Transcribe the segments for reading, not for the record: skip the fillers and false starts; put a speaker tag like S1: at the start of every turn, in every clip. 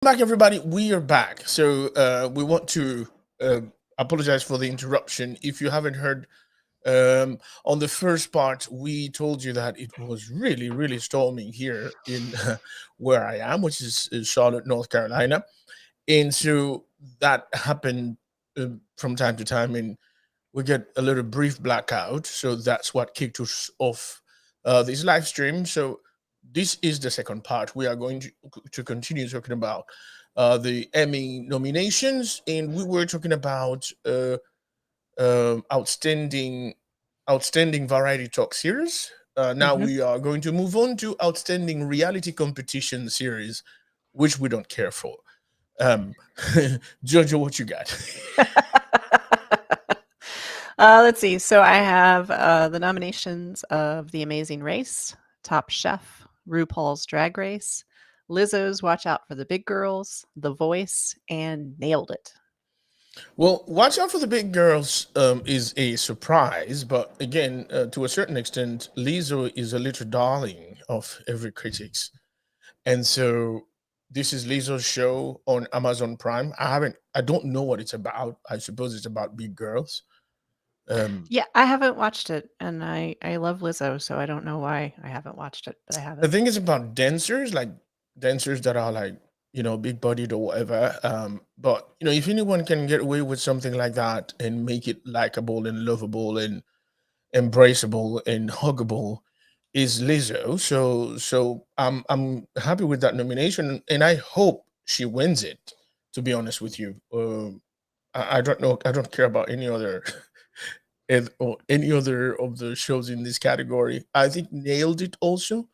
S1: Back, everybody. We are back. So we want to apologize for the interruption. If you haven't heard, on the first part, we told you that it was really, really storming here in where I am, which is Charlotte, North Carolina. And so that happened from time to time, and we get a little brief blackout. So that's what kicked us off this live stream. So this is the second part. We are going to continue talking about the Emmy nominations, and we were talking about outstanding variety talk series. Now
S2: Mhm.
S1: we are going to move on to outstanding reality competition series, which we don't care for. Um, Jojo, what you got?
S2: Let's see. So I have the nominations of The Amazing Race, Top Chef, RuPaul's Drag Race, Lizzo's Watch Out for the Big Girls, The Voice, and Nailed It.
S1: Well, Watch Out for the Big Girls is a surprise, but again, to a certain extent, Lizzo is a little darling of every critics, and so this is Lizzo's show on Amazon Prime. I don't know what it's about. I suppose it's about big girls. Um,
S2: Yeah, I haven't watched it, and I love Lizzo, so I don't know why I haven't watched it, but I
S1: I
S2: haven't.
S1: think it's about dancers, like dancers that are like big bodied or whatever. But if anyone can get away with something like that and make it likable and lovable and embraceable and huggable is Lizzo. So I'm happy with that nomination, and I hope she wins it. To be honest with you, I don't know. I don't care about any other or any other of the shows in this category. I think Nailed It also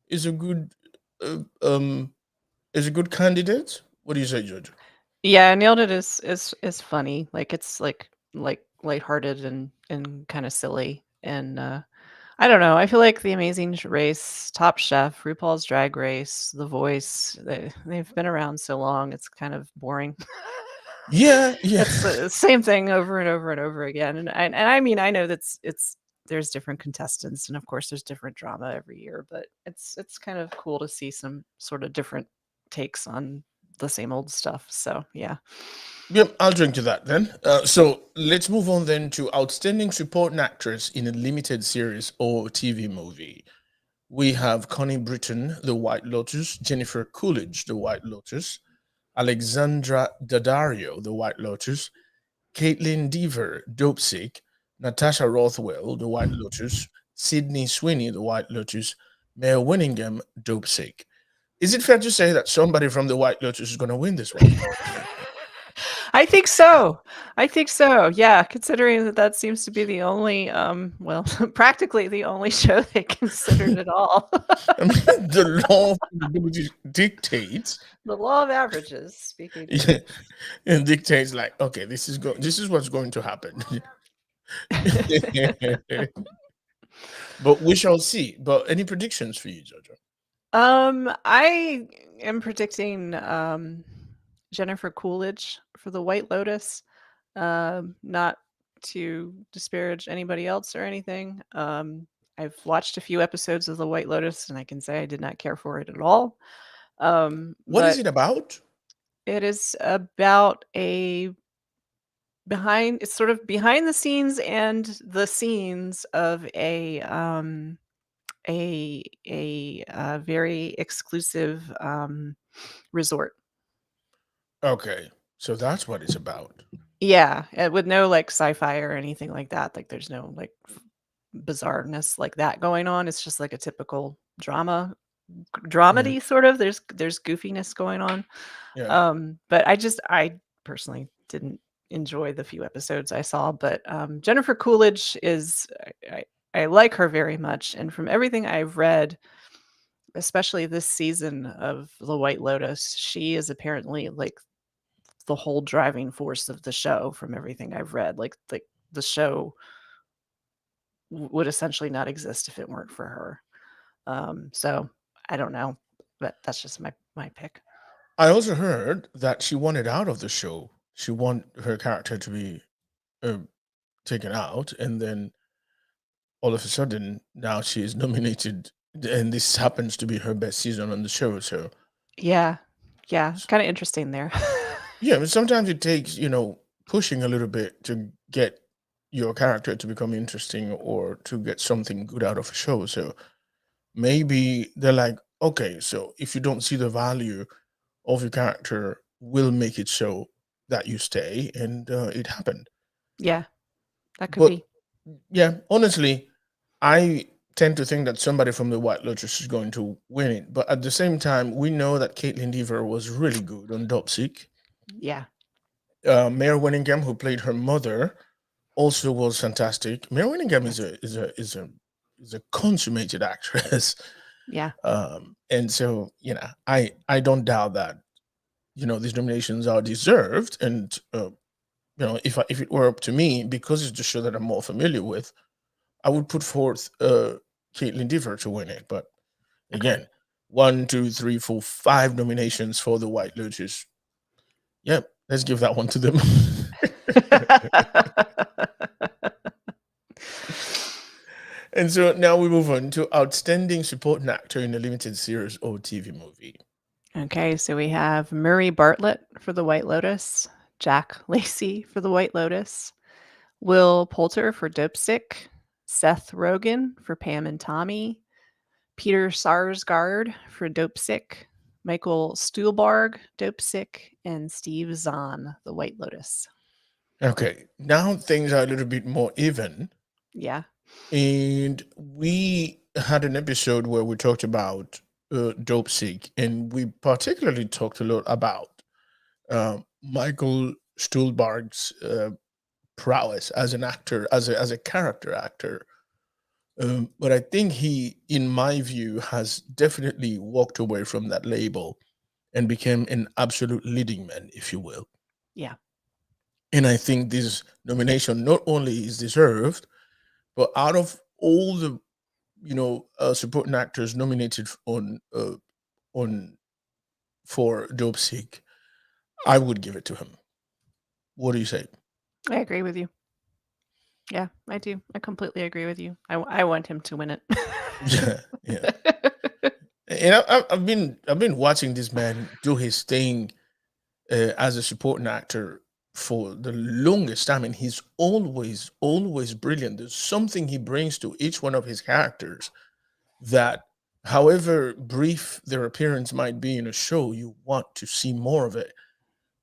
S1: is a good uh, um is a good candidate. What do you say, Judge?
S2: Yeah, Nailed It is funny. Like it's like lighthearted and kind of silly and I don't know. I feel like The Amazing Race, Top Chef, RuPaul's Drag Race, The Voice, they've been around so long, it's kind of boring.
S1: Yeah, yeah.
S2: It's the same thing over and over and over again. And I mean, I know that's it's there's different contestants and of course there's different drama every year, but it's kind of cool to see some sort of different takes on the same old stuff. So, yeah.
S1: Yep, I'll drink to that then. So let's move on then to outstanding supporting actress in a limited series or TV movie. We have Connie Britton, The White Lotus; Jennifer Coolidge, The White Lotus; Alexandra Daddario, The White Lotus; Caitlin Dever, Dopesick; Natasha Rothwell, The White Lotus; Sydney Sweeney, The White Lotus; Maya Winningham, Dopesick. Is it fair to say that somebody from The White Lotus is going to win this one?
S2: I think so. I think so. Yeah, considering that seems to be the only, well, practically the only show they considered at all.
S1: I mean, the law of probability dictates,
S2: The law of averages, speaking of
S1: yeah,
S2: which.
S1: and dictates like, okay, this is what's going to happen. But we shall see. But any predictions for you, Jojo?
S2: I am predicting, Jennifer Coolidge for The White Lotus. Not to disparage anybody else or anything. I've watched a few episodes of The White Lotus, and I can say I did not care for it at all.
S1: What is
S2: But
S1: it about?
S2: it is about a behind it's sort of behind the scenes and the scenes of a very exclusive, resort.
S1: Okay, so that's what it's about.
S2: Yeah, with no, like, sci-fi or anything like that, like, there's no, like, bizarreness like that going on, it's just like a typical
S1: Mhm.
S2: dramedy sort of, there's goofiness going on,
S1: Yeah.
S2: but I personally didn't enjoy the few episodes I saw, but, Jennifer Coolidge is I like her very much, and from everything I've read, especially this season of The White Lotus, she is apparently, like, the whole driving force of the show from everything I've read, like, the show would essentially not exist if it weren't for her. So I don't know, but that's just my pick.
S1: I also heard that she wanted out of the show. She want her character to be uh, taken out, and then all of a sudden now she is nominated, and this happens to be her best season on the show. So
S2: Yeah. Yeah, kind of interesting there.
S1: Yeah, but sometimes it takes, pushing a little bit to get your character to become interesting or to get something good out of a show. So maybe they're like, okay, so if you don't see the value of your character, we'll make it so that you stay. And it happened.
S2: Yeah, that could
S1: But
S2: be.
S1: yeah, honestly, I tend to think that somebody from the White Lotus is going to win it. But at the same time, we know that Caitlin Dever was really good on Dopesick.
S2: Yeah.
S1: Mayor Winningham, who played her mother, also was fantastic. Mayor Winningham is
S2: Yes.
S1: a consummated actress,
S2: Yeah.
S1: and so I don't doubt that these nominations are deserved. And if it were up to me, because it's the show that I'm more familiar with, I would put forth Caitlin Dever to win it. But
S2: Okay.
S1: again, 1, 2, 3, 4, 5 nominations for the White Lotus. Yep, let's give that one to them. And so now we move on to Outstanding Supporting Actor in a Limited Series or TV Movie.
S2: Okay, so we have Murray Bartlett for The White Lotus, Jack Lacey for The White Lotus, Will Poulter for Dopesick, Seth Rogen for Pam and Tommy, Peter Sarsgaard for Dopesick, Michael Stuhlbarg, Dopesick, and Steve Zahn, The White Lotus.
S1: Okay, now things are a little bit more even.
S2: Yeah.
S1: And we had an episode where we talked about Dopesick, and we particularly talked a lot about Michael Stuhlbarg's prowess as an actor, as a character actor. But I think he, in my view, has definitely walked away from that label and became an absolute leading man, if you will.
S2: Yeah.
S1: And I think this nomination not only is deserved, but out of all the supporting actors nominated on for Dopesick, I would give it to him. What do you say?
S2: I agree with you. Yeah, I do. I completely agree with you. I want him to win it.
S1: Yeah, yeah. And I've been watching this man do his thing as a supporting actor for the longest time, and he's always brilliant. There's something he brings to each one of his characters that, however brief their appearance might be in a show, you want to see more of it.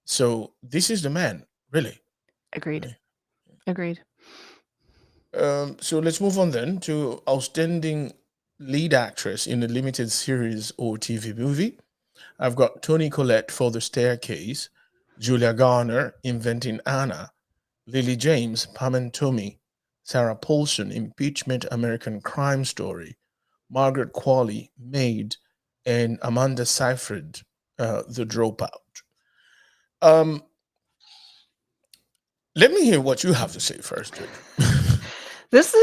S1: So this is the man, really.
S2: Agreed.
S1: Really.
S2: Agreed.
S1: So let's move on then to Outstanding Lead Actress in a Limited Series or TV Movie. I've got Toni Collette for The Staircase, Julia Garner, Inventing Anna, Lily James, Pam and Tommy, Sarah Paulson, Impeachment American Crime Story, Margaret Qualley, Maid, and Amanda Seyfried, The Dropout. Um, Let me hear what you have to say first, Jojo.
S2: This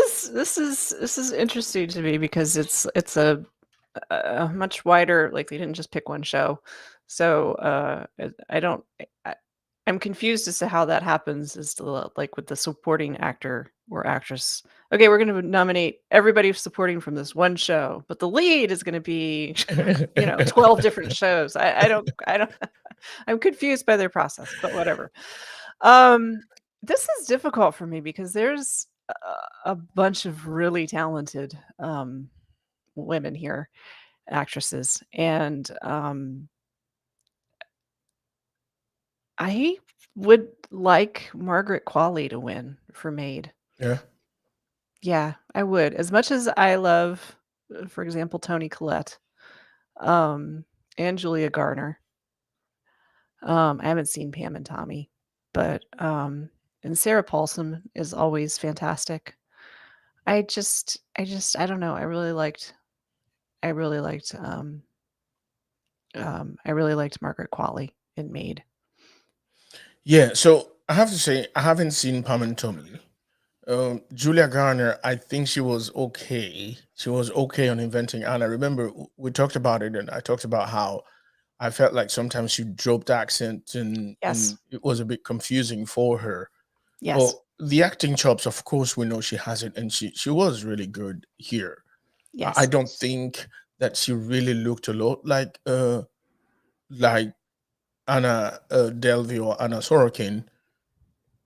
S2: is interesting to me because it's a much wider, like they didn't just pick one show. So I don't I'm confused as to how that happens as to like with the supporting actor or actress. Okay, we're going to nominate everybody supporting from this one show, but the lead is going to be 12 different shows. I don't I'm confused by their process, but whatever. This is difficult for me because there's a bunch of really talented women here, actresses, and I would like Margaret Qualley to win for Maid.
S1: Yeah.
S2: Yeah, I would. As much as I love, for example, Toni Collette, um, and Julia Garner. I haven't seen Pam and Tommy, but and Sarah Paulson is always fantastic. I don't know. I really liked I really liked Margaret Qualley in Maid.
S1: Yeah, so I have to say, I haven't seen Pam and Tommy. Julia Garner, I think she was okay. She was okay on Inventing Anna. Remember, we talked about it, and I talked about how I felt like sometimes she dropped accent, and
S2: Yes.
S1: it was a bit confusing for her. But
S2: Yes.
S1: the acting chops, of course, we know she has it, and she was really good here. I
S2: Yes.
S1: don't think that she really looked a lot like Anna Delvey or Anna Sorokin,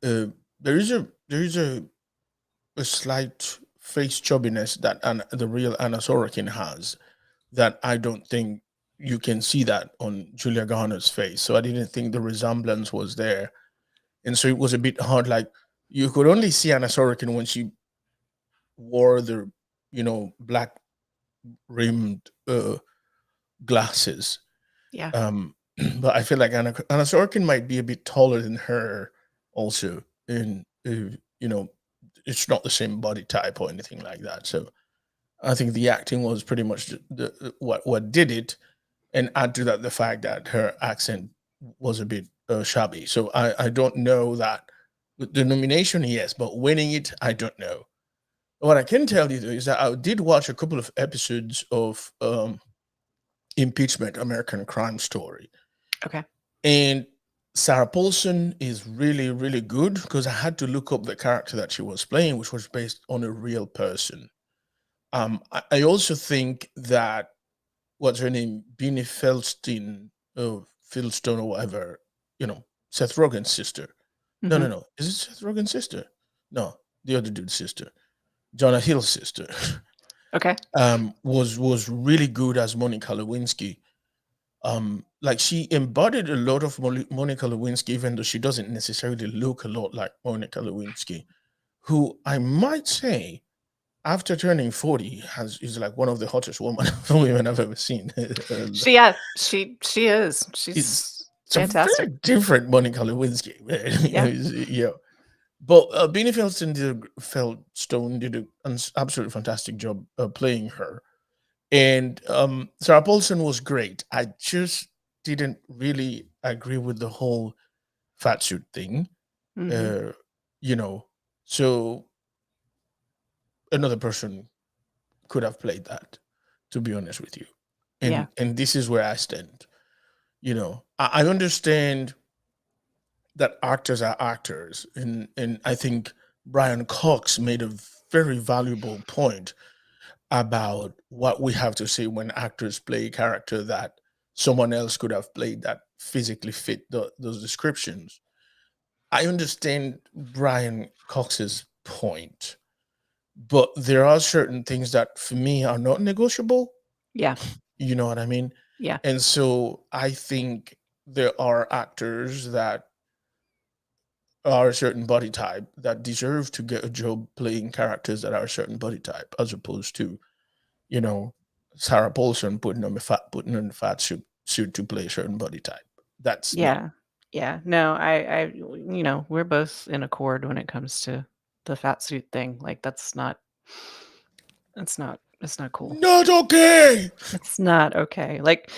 S1: uh, there is a slight face chubbiness that the real Anna Sorokin has that I don't think you can see that on Julia Garner's face. So I didn't think the resemblance was there, and so it was a bit hard. Like you could only see Anna Sorokin when she wore the black rimmed glasses.
S2: Yeah.
S1: Um, but I feel like Anna Sorokin might be a bit taller than her, also, and it's not the same body type or anything like that. So I think the acting was pretty much what did it, and add to that the fact that her accent was a bit shabby. So I don't know that the nomination, yes, but winning it, I don't know. What I can tell you though is that I did watch a couple of episodes of Impeachment: American Crime Story,
S2: Okay.
S1: and Sarah Paulson is really, really good because I had to look up the character that she was playing, which was based on a real person. I also think that what's her name, Beanie Feldstein, Fieldstone or whatever, Seth Rogen's sister. No,
S2: Hmm.
S1: no, no. Is it Seth Rogen's sister? No, the other dude's sister, Jonah Hill's sister,
S2: Okay.
S1: was really good as Monica Lewinsky. Like she embodied a lot of Monica Lewinsky, even though she doesn't necessarily look a lot like Monica Lewinsky, who I might say, after turning 40, is like one of the hottest women I've ever seen.
S2: She is. She's
S1: It's a very
S2: fantastic.
S1: different Monica Lewinsky.
S2: Yeah.
S1: Yeah. But Beanie Feldstone did an absolutely fantastic job playing her. And Sarah Paulson was great. I just didn't really agree with the whole fat suit thing.
S2: Hmm.
S1: Uh, you know, so another person could have played that, to be honest with you.
S2: Yeah.
S1: And this is where I stand. I understand that actors are actors, and I think Brian Cox made a very valuable point about what we have to say when actors play a character that someone else could have played that physically fit those descriptions. I understand Brian Cox's point, but there are certain things that for me are not negotiable.
S2: Yeah.
S1: You know what I mean?
S2: Yeah.
S1: And so I think there are actors that are a certain body type that deserve to get a job playing characters that are a certain body type, as opposed to, you know, Sarah Paulson putting on a fat suit to play a certain body type. That's no.
S2: Yeah. Yeah. No, we're both in accord when it comes to the fat suit thing. Like that's not cool.
S1: Not okay.
S2: It's not okay. Like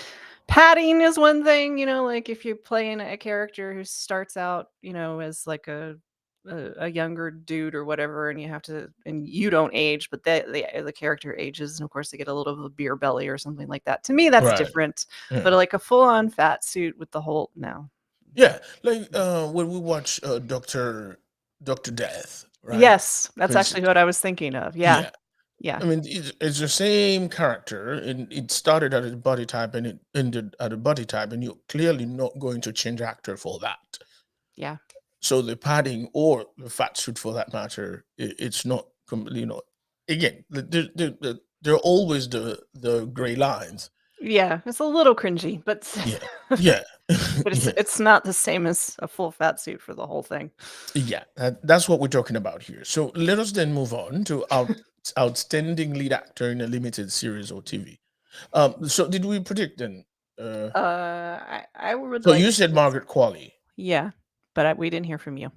S2: padding is one thing, like if you're playing a character who starts out, as like a younger dude or whatever, and you don't age, but the character ages, and of course they get a little of a beer belly or something like that. To me, that's
S1: Right.
S2: different. But
S1: Yeah.
S2: like a full on fat suit with the whole no.
S1: Yeah. Like when we watch Doctor Death, right?
S2: Yes,
S1: For
S2: that's actually
S1: instance.
S2: what I was thinking of. Yeah.
S1: Yeah.
S2: Yeah.
S1: I mean, it's the same character, and it started at a body type and it ended at a body type, and you're clearly not going to change actor for that.
S2: Yeah.
S1: So the padding or the fat suit, for that matter, it's not completely. Again, there are always the gray lines.
S2: Yeah. It's a little cringy, but
S1: Yeah, yeah,
S2: but it's
S1: yeah,
S2: it's not the same as a full fat suit for the whole thing.
S1: yeah. That's what we're talking about here. So let us then move on to outstanding lead actor in a limited series or TV. So did we predict then? Uh,
S2: I would
S1: so
S2: like
S1: you said
S2: to
S1: Margaret Qualley.
S2: yeah, but we didn't hear from you.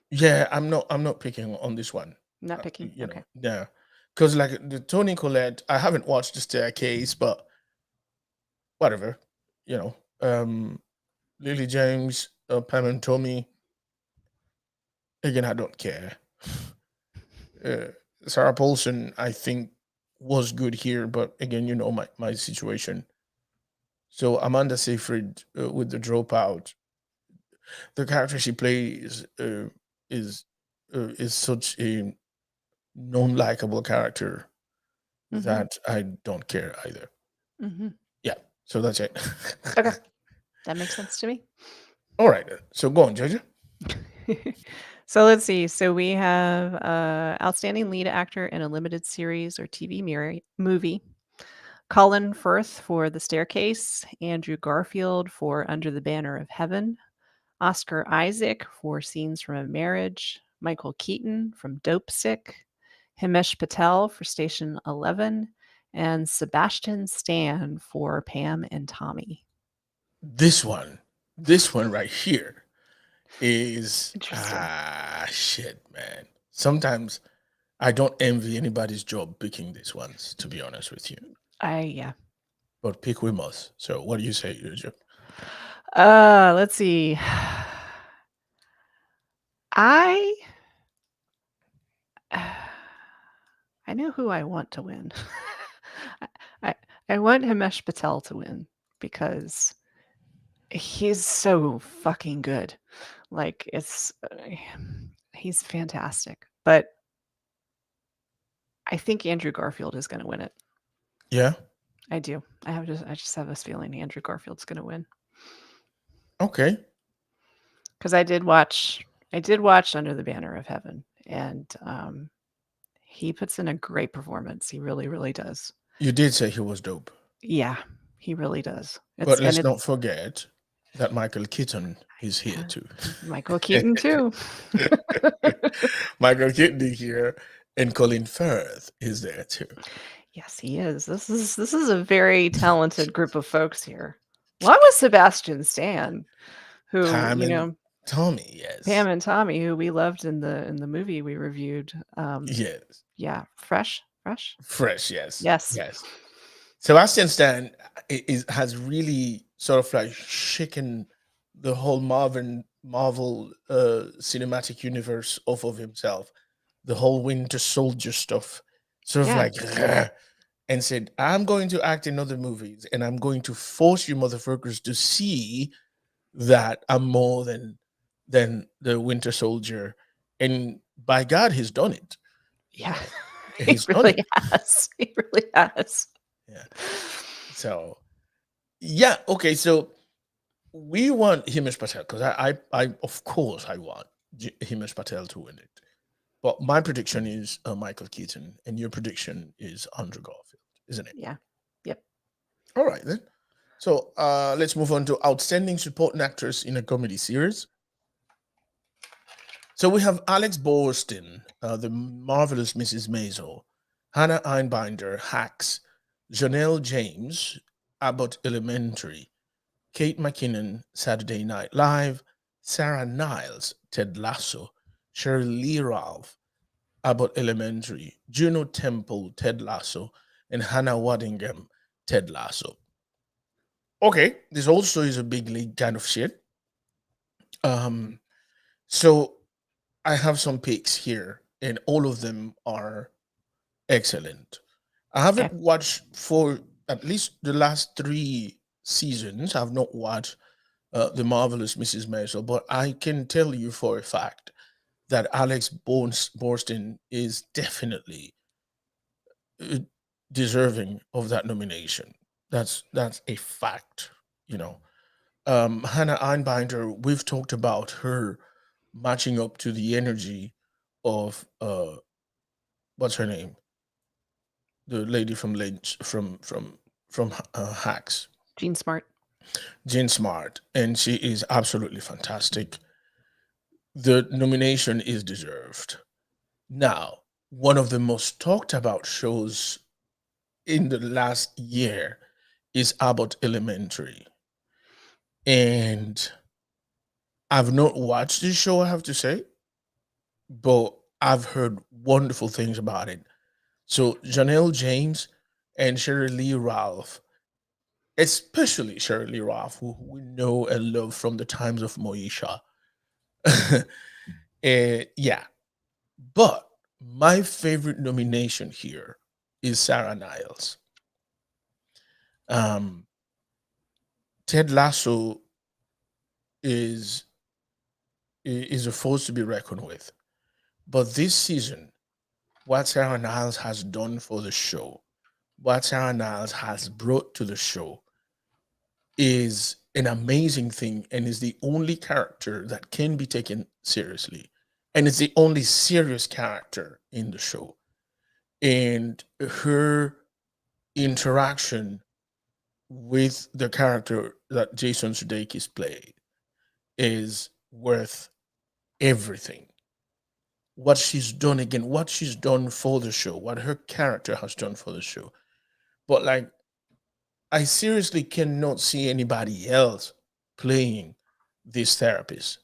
S1: Yeah, I'm not picking on this one.
S2: Not picking. Okay.
S1: Yeah, because like the Tony Collette, I haven't watched The Staircase, but whatever, you know. Lily James, Pam and Tommy. Again, I don't care. Uh, Sarah Paulson, I think, was good here, but again, my situation. So Amanda Seyfried, with The Dropout, the character she plays is is such a non-likable character
S2: Mhm.
S1: that I don't care either.
S2: Mhm.
S1: Yeah, so that's it.
S2: Okay. That makes sense to me.
S1: All right, so go on, Georgia.
S2: So let's see. So we have outstanding lead actor in a limited series or TV movie. Colin Firth for The Staircase, Andrew Garfield for Under the Banner of Heaven, Oscar Isaac for Scenes from a Marriage, Michael Keaton from Dope Sick, Himesh Patel for Station 11, and Sebastian Stan for Pam and Tommy.
S1: This one right here is
S2: Interesting.
S1: shit, man. Sometimes I don't envy anybody's job picking these ones, to be honest with you.
S2: Yeah.
S1: But pick we must. So what do you say, Jojo?
S2: Let's see. I I know who I want to win. I, I I want Himesh Patel to win because he's so fucking good. Like it's he's fantastic. But I think Andrew Garfield is going to win it.
S1: Yeah.
S2: I do. I just have this feeling Andrew Garfield's going to win.
S1: Okay.
S2: Because I did watch Under the Banner of Heaven, and he puts in a great performance. He really, really does.
S1: You did say he was dope.
S2: Yeah, he really does.
S1: But let's not forget that Michael Keaton is here too.
S2: Michael Keaton too.
S1: Michael Keaton is here, and Colin Firth is there too.
S2: Yes, he is. This is a very talented group of folks here. Along with Sebastian Stan, who
S1: Pam and Tommy, yes.
S2: Pam and Tommy, who we loved in the movie we reviewed.
S1: Yes.
S2: Yeah, fresh,
S1: yes.
S2: Yes.
S1: Sebastian Stan has really sort of like shaken the whole Marvel cinematic universe off of himself. The whole Winter Soldier stuff, sort of like, and said, "I'm going to act in other movies, and I'm going to force you motherfuckers to see that I'm more than the Winter Soldier." And by God, he's done it.
S2: Yeah,
S1: he
S2: really has. He really has.
S1: Yeah. So, yeah. Okay. So we want Himesh Patel because I of course I want Himesh Patel to win it. But my prediction is Michael Keaton, and your prediction is Andrew Garfield, isn't it?
S2: Yeah. Yep.
S1: All right then. So let's move on to outstanding supporting actress in a comedy series. So we have Alex Borstein, the marvelous Mrs. Maisel, Hannah Einbinder, Hacks, Janelle James, Abbott Elementary, Kate McKinnon, Saturday Night Live, Sarah Niles, Ted Lasso, Shirley Lee Ralph, Abbott Elementary, Juno Temple, Ted Lasso, and Hannah Waddingham, Ted Lasso. Okay, this also is a big league kind of shit. So I have some picks here, and all of them are excellent. I haven't watched for at least the last 3 seasons. I've not watched The Marvelous Mrs. Maisel, but I can tell you for a fact that Alex Borstein is definitely deserving of that nomination. That's a fact, you know. Hannah Einbinder, we've talked about her matching up to the energy of what's her name, the lady from Lynch from Hacks,
S2: Jean Smart,
S1: and she is absolutely fantastic. The nomination is deserved. Now, one of the most talked about shows in the last year is Abbott Elementary, and I've not watched this show, I have to say, but I've heard wonderful things about it. So Janelle James and Shirley Lee Ralph, especially Shirley Lee Ralph, who we know and love from the times of Moesha. Yeah. But my favorite nomination here is Sarah Niles. Ted Lasso is a force to be reckoned with. But this season, what Sarah Niles has done for the show, what Sarah Niles has brought to the show, is an amazing thing and is the only character that can be taken seriously. And it's the only serious character in the show. And her interaction with the character that Jason Sudeikis played is worth everything. What she's done again, what she's done for the show, what her character has done for the show. But like, I seriously cannot see anybody else playing this therapist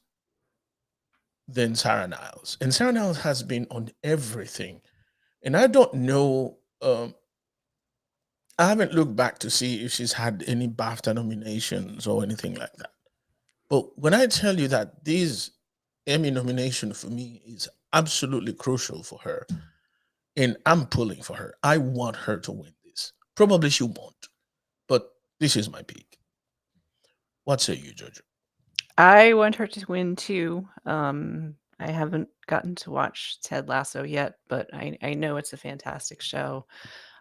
S1: than Sarah Niles. And Sarah Niles has been on everything. And I don't know, I haven't looked back to see if she's had any BAFTA nominations or anything like that. But when I tell you that this Emmy nomination for me is absolutely crucial for her, and I'm pulling for her, I want her to win this. Probably she won't, but this is my pick. What say you, Jojo?
S2: I want her to win too. I haven't gotten to watch Ted Lasso yet, but I know it's a fantastic show.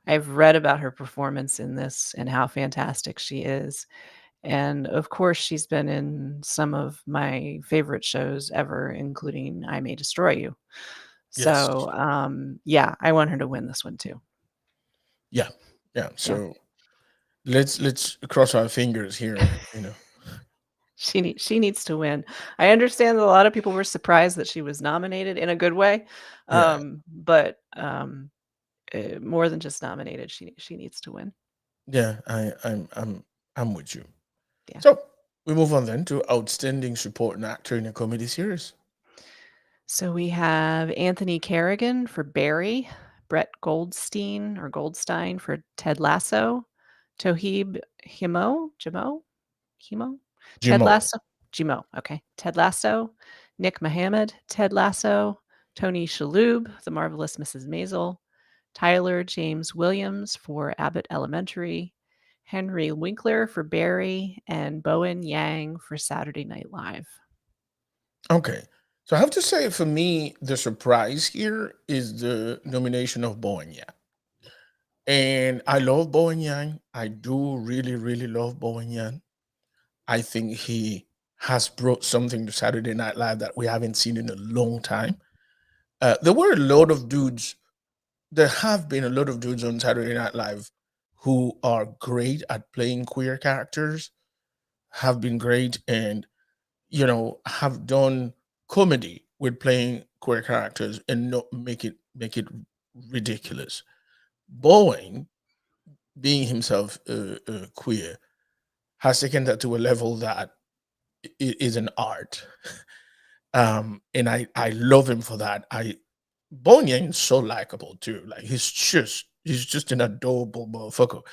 S2: I've read about her performance in this and how fantastic she is. And of course, she's been in some of my favorite shows ever, including I May Destroy You.
S1: Yes.
S2: So, yeah, I want her to win this one too.
S1: Yeah. Yeah.
S2: Yeah.
S1: So let's cross our fingers here.
S2: She needs to win. I understand that a lot of people were surprised that she was nominated in a good way,
S1: Yeah.
S2: but, more than just nominated, she needs to win.
S1: Yeah. I'm with you.
S2: Yeah.
S1: So we move on then to outstanding supporting actor in a comedy series.
S2: So we have Anthony Carrigan for Barry, Brett Goldstein for Ted Lasso, Toheeb Himo? Ted
S1: Jimo.
S2: Lasso Jimo, okay. Ted Lasso, Nick Mohammed, Ted Lasso, Tony Shalhoub, The Marvelous Mrs. Maisel, Tyler James Williams for Abbott Elementary, Henry Winkler for Barry, and Bowen Yang for Saturday Night Live.
S1: Okay. So I have to say, for me, the surprise here is the nomination of Bowen Yang. And I love Bowen Yang. I do really, really love Bowen Yang. I think he has brought something to Saturday Night Live that we haven't seen in a long time. There were a lot of dudes, there have been a lot of dudes on Saturday Night Live who are great at playing queer characters, have been great, and have done comedy with playing queer characters and not make it ridiculous. Bowen, being himself queer, has taken that to a level that is an art. And I love him for that. Bowen Yang is so likable too. Like he's just an adorable motherfucker.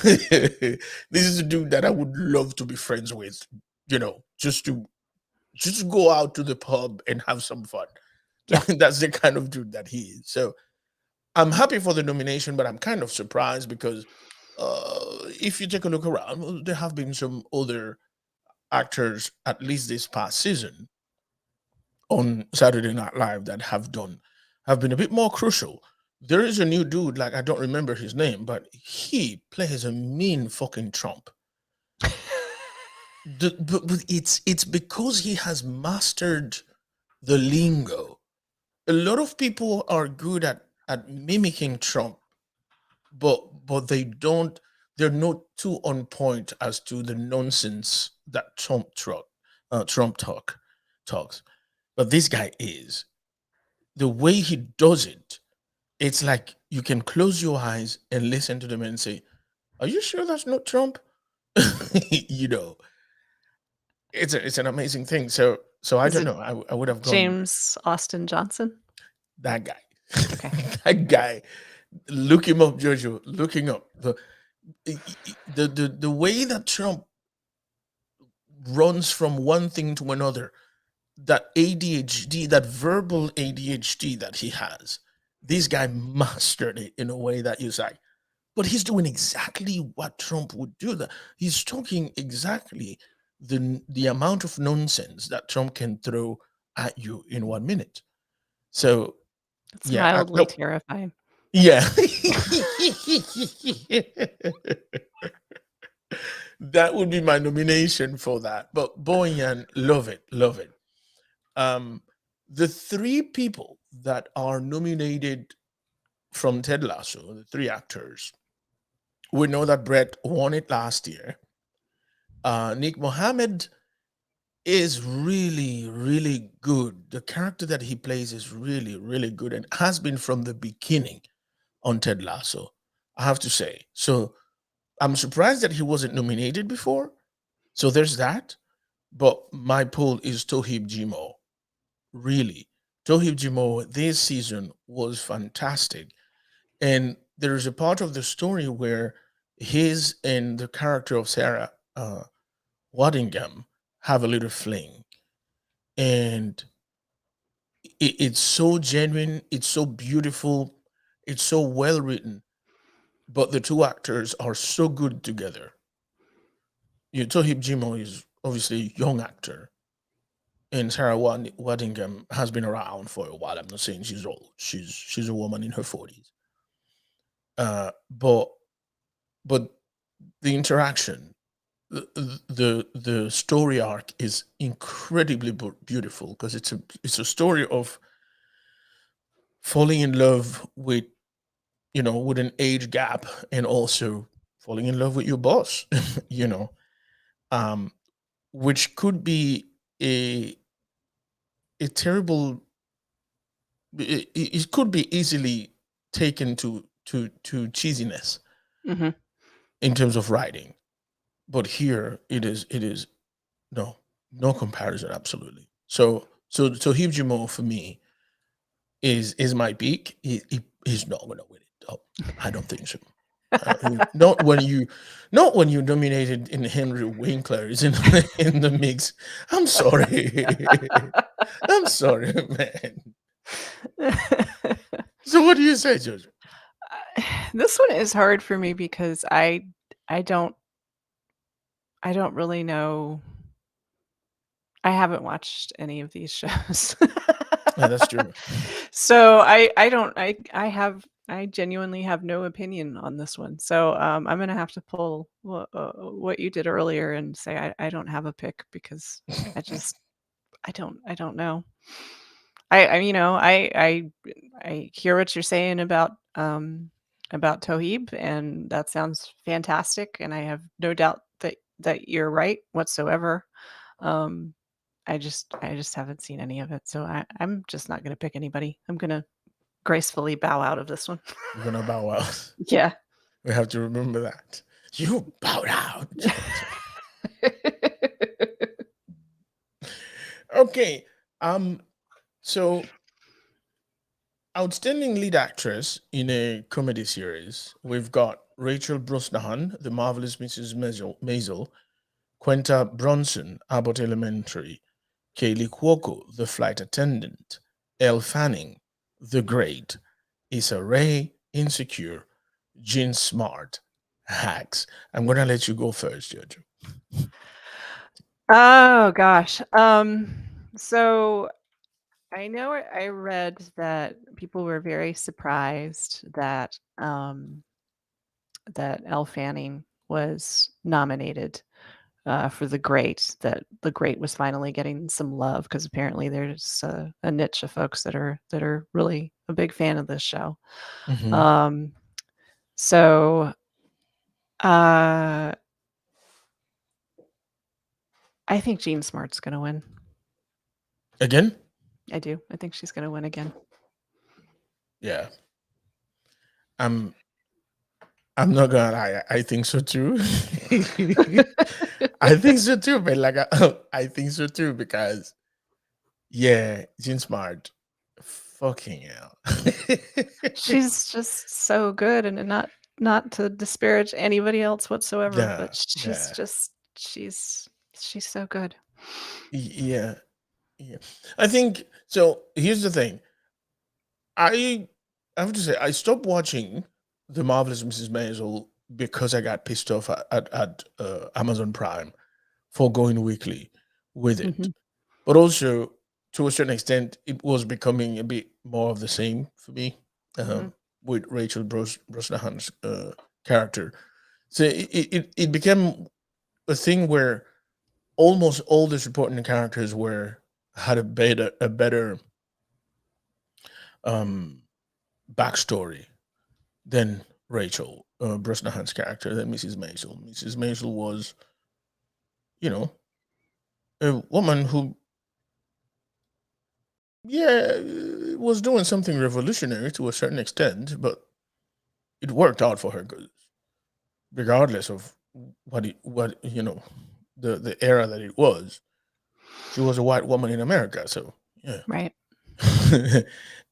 S1: This is a dude that I would love to be friends with, just go out to the pub and have some fun.
S2: Yeah.
S1: That's the kind of dude that he is. So I'm happy for the nomination, but I'm kind of surprised because if you take a look around, well, there have been some other actors, at least this past season, on Saturday Night Live that have been a bit more crucial. There is a new dude, like I don't remember his name, but he plays a mean fucking Trump. But it's because he has mastered the lingo. A lot of people are good at mimicking Trump, but they're not too on point as to the nonsense that Trump talks. But this guy is. The way he does it, it's like you can close your eyes and listen to them and say, "Are you sure that's not Trump?" you know, it's an amazing thing. So I
S2: Is
S1: don't
S2: it
S1: know. I would have gone
S2: James Austin Johnson?
S1: that guy.
S2: Okay.
S1: That guy. Look him up, Jojo. Looking up the way that Trump runs from one thing to another, that ADHD, that verbal ADHD that he has, this guy mastered it in a way that you're like, but he's doing exactly what Trump would do. That he's talking exactly the amount of nonsense that Trump can throw at you in 1 minute. So
S2: It's
S1: yeah,
S2: mildly terrifying.
S1: yeah. That would be my nomination for that. But Boyan, love it, love it. The three people that are nominated from Ted Lasso, the three actors, we know that Brett won it last year. Nick Mohammed is really, really good. The character that he plays is really, really good and has been from the beginning on Ted Lasso, I have to say. So I'm surprised that he wasn't nominated before. So there's that. But my poll is Tohib Jimo. Really. Tohib Jimo this season was fantastic. And there's a part of the story where his and the character of Sarah Waddingham have a little fling. And it's so genuine, it's so beautiful, it's so well written, but the two actors are so good together. Tohib Jimo is obviously a young actor, and Sarah Waddingham has been around for a while. I'm not saying she's old; she's a woman in her 40s. But the interaction, the story arc is incredibly beautiful because it's a story of falling in love with with an age gap and also falling in love with your boss, you know, um, which could be a terrible. It could be easily taken to cheesiness
S2: Hmm.
S1: in terms of writing, but here it is no comparison. Absolutely. So Hibjimo for me is my peak. He's not going to win it. Oh, I don't think so. Not when you nominated in Henry Winkler is in in the mix. I'm sorry. I'm sorry, man. So what do you say, Jojo?
S2: This one is hard for me because I don't really know. I haven't watched any of these shows.
S1: Yeah, that's true.
S2: So I don't I genuinely have no opinion on this one. So I'm gonna have to pull what you did earlier and say I don't have a pick because I just I don't know. I I hear what you're saying about Toheeb, and that sounds fantastic, and I have no doubt that you're right whatsoever. Um, I just haven't seen any of it, so I'm just not gonna pick anybody. I'm gonna gracefully bow out of this one.
S1: You're gonna bow out.
S2: Yeah.
S1: We have to remember that. You bowed out, Jojo. Okay. So outstanding lead actress in a comedy series, we've got Rachel Brosnahan, The Marvelous Mrs. Maisel, Quenta Bronson, Abbott Elementary, Kaylee Cuoco, The Flight Attendant, Elle Fanning, The Great, Issa Rae, Insecure, Jean Smart, Hacks. I'm gonna let you go first, Jojo.
S2: Oh gosh. So I know I read that people were very surprised that Elle Fanning was nominated for The Great. That The Great was finally getting some love because apparently there's a niche of folks that are really a big fan of this show.
S1: Mm-hmm.
S2: Um, so uh, I think Jean Smart's going to win.
S1: Again?
S2: I do. I think she's going to win again.
S1: Yeah. I'm I'm not gonna lie. I think so too. I think so too, but like I think so too because yeah, Jean Smart, fucking hell.
S2: She's just so good, and not to disparage anybody else whatsoever,
S1: Yeah,
S2: but she's
S1: yeah,
S2: just she's so good.
S1: yeah, yeah. I think so. Here's the thing. I have to say I stopped watching The Marvelous Mrs. Maisel because I got pissed off at Amazon Prime for going weekly with it.
S2: Mhm,
S1: But also, to a certain extent, it was becoming a bit more of the same for me
S2: mhm.
S1: with Rachel Brosnahan's character. So it became. a thing where almost all the supporting characters had a better um backstory than Rachel Brosnahan's character, than Mrs. Maisel. Mrs. Maisel was, you know, a woman who, yeah, was doing something revolutionary to a certain extent, but it worked out for her, regardless of the era that it was. She was a white woman in America, so yeah.
S2: Right.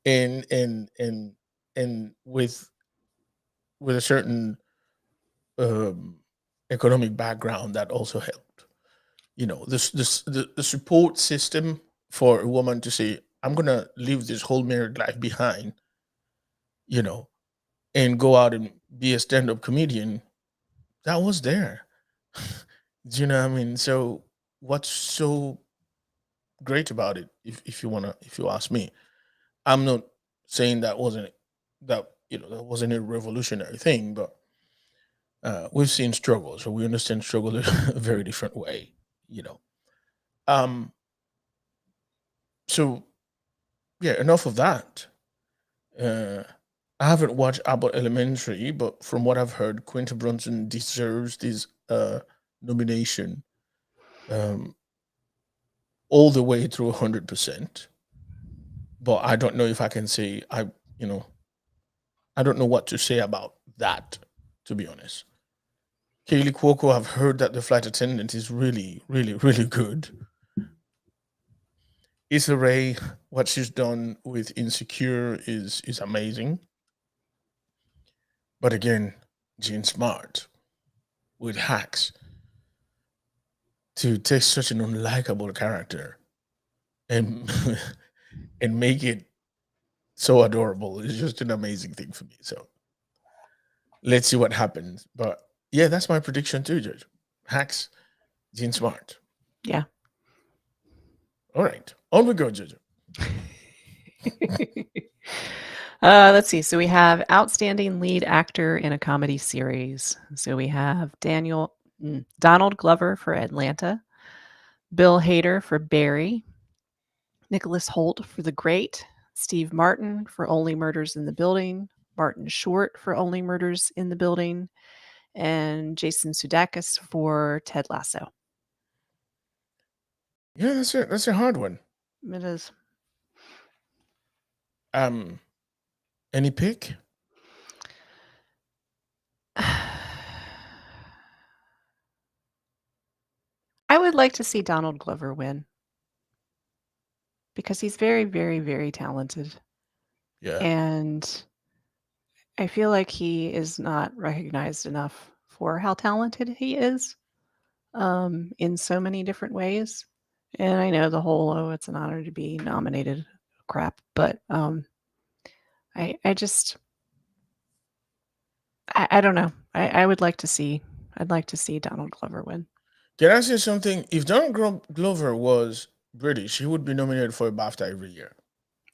S1: And with a certain um, economic background that also helped. The support system for a woman to say, "I'm gonna leave this whole married life behind," you know, and go out and be a stand-up comedian. That was there. Do you know what I mean? So what's so great about it, if you ask me? I'm not saying that wasn't a revolutionary thing, but we've seen struggle, so we understand struggle in a very different way. You know. Um. So yeah, enough of that. Uh, I haven't watched Abbott Elementary, but from what I've heard, Quinta Brunson deserves this nomination, um, all the way through 100%. But I don't know if I can say you know, I don't know what to say about that, to be honest. Kaylee Cuoco, I've heard that the flight attendant is really, really, really good. Issa Rae, what she's done with Insecure is amazing. But again, Jean Smart with Hacks, to take such an unlikable character and and make it so adorable is just an amazing thing for me. So let's see what happens. But yeah, that's my prediction too, Judge. Hacks, Jean Smart.
S2: Yeah.
S1: All right, on we go, Judge.
S2: Let's see. So we have outstanding lead actor in a comedy series. So we have Donald Glover for Atlanta, Bill Hader for Barry, Nicholas Hoult for The Great, Steve Martin for Only Murders in the Building, Martin Short for Only Murders in the Building, and Jason Sudeikis for Ted Lasso.
S1: Yeah, that's a hard one.
S2: It is.
S1: Any pick?
S2: I would like to see Donald Glover win because he's very, very, very talented.
S1: Yeah.
S2: And I feel like he is not recognized enough for how talented he is in so many different ways. And I know the whole, oh, it's an honor to be nominated crap, but I just, I don't know. I would like to see, I'd like to see Donald Glover win.
S1: Can I say something? If Donald Glover was British, he would be nominated for a BAFTA every year.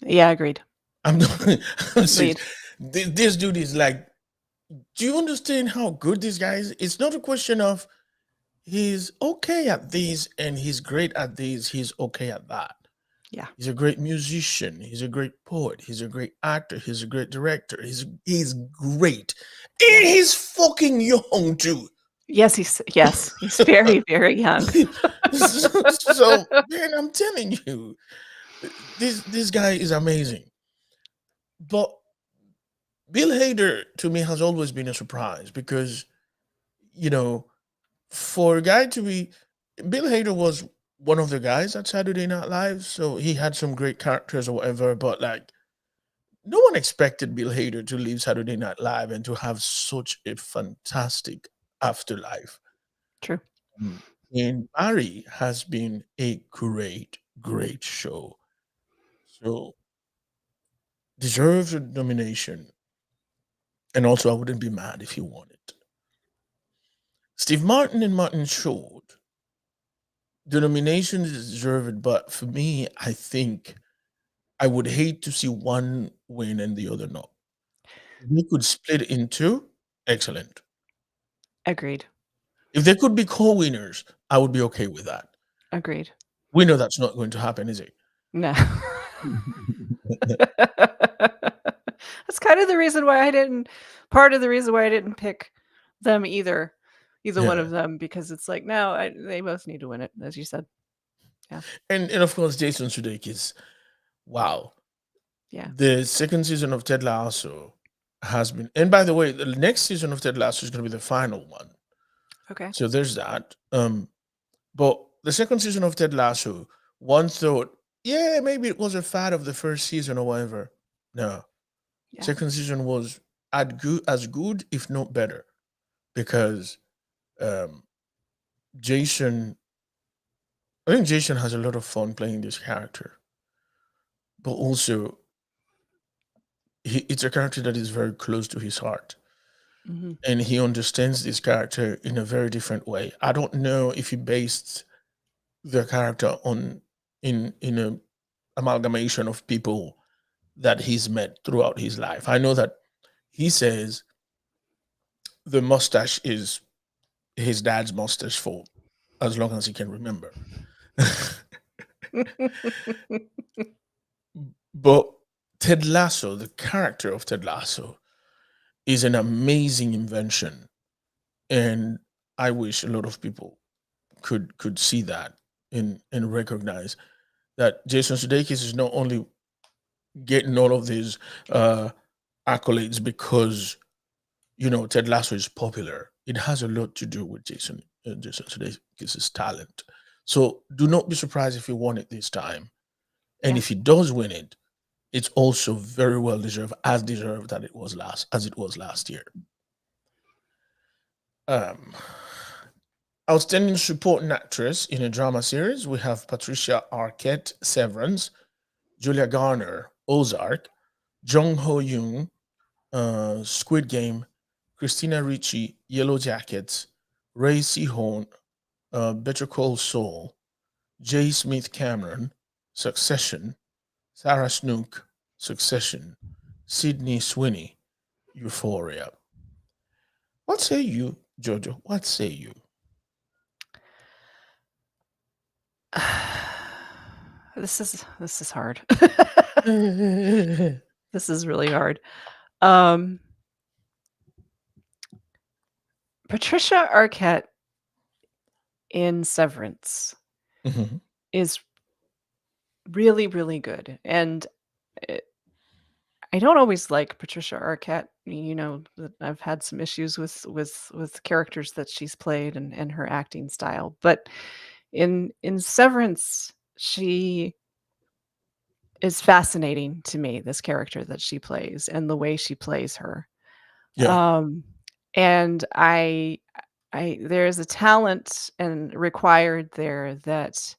S2: Yeah, agreed.
S1: I'm serious.
S2: Agreed.
S1: This dude is like, do you understand how good this guy is? It's not a question of he's okay at these and he's great at these, he's okay at that.
S2: Yeah.
S1: He's a great musician, he's a great poet, he's a great actor, he's a great director, he's great. And he's fucking young too.
S2: Yes, he's very, very young.
S1: So man, I'm telling you, this guy is amazing. But Bill Hader to me has always been a surprise because, you know, for a guy to be, Bill Hader was one of the guys at Saturday Night Live, so he had some great characters or whatever, but like no one expected Bill Hader to leave Saturday Night Live and to have such a fantastic afterlife.
S2: True.
S1: And Barry has been a great, great show. So deserves a nomination. And also I wouldn't be mad if he won it. Steve Martin and Martin Short, the nomination is deserved, but for me, I think I would hate to see one win and the other not. We could split it in two. Excellent.
S2: Agreed.
S1: If they could be co-winners, I would be okay with that.
S2: Agreed.
S1: We know that's not going to happen, is it?
S2: No. That's kind of the reason why I didn't part of the reason why I didn't pick them either one
S1: Yeah.
S2: of them, because it's like, no, they both need to win it, as you said. Yeah.
S1: And of course, Jason Sudeikis. Wow.
S2: Yeah.
S1: The second season of Ted Lasso has been, and by the way, the next season of Ted Lasso is going to be the final one.
S2: Okay.
S1: So there's that. But the second season of Ted Lasso, one thought, yeah, maybe it was a fad of the first season or whatever. No,
S2: Yeah.
S1: second season was as good, if not better, because Jason, I think Jason has a lot of fun playing this character, but also it's a character that is very close to his heart.
S2: Hmm.
S1: And he understands this character in a very different way. I don't know if he based the character on in a amalgamation of people that he's met throughout his life. I know that he says the mustache is his dad's mustache for as long as he can remember. But Ted Lasso, the character of Ted Lasso, is an amazing invention, and I wish a lot of people could see that and recognize that Jason Sudeikis is not only getting all of these accolades because Ted Lasso is popular. It has a lot to do with Jason Sudeikis' talent. So do not be surprised if he won it this time, and
S2: Yeah.
S1: if he does win it, it's also very well deserved, as deserved that it was last year. Um, Outstanding supporting actress in a drama series, we have Patricia Arquette, Severance, Julia Garner, Ozark, Jung Ho Young, Squid Game, Christina Ricci, Yellow Jackets, Ray Seahorn, Better Call Saul, J. Smith Cameron, Succession, Sarah Snook, Succession, Sydney Sweeney, Euphoria. What say you, Jojo? What say you?
S2: This is hard.
S1: Mhm.
S2: This is really hard. Patricia Arquette in Severance is really, really good, and I don't always like Patricia Arquette. That I've had some issues with characters that she's played and her acting style, but in Severance, she is fascinating to me, this character that she plays and the way she plays her.
S1: Yeah,
S2: And I there is a talent and required there that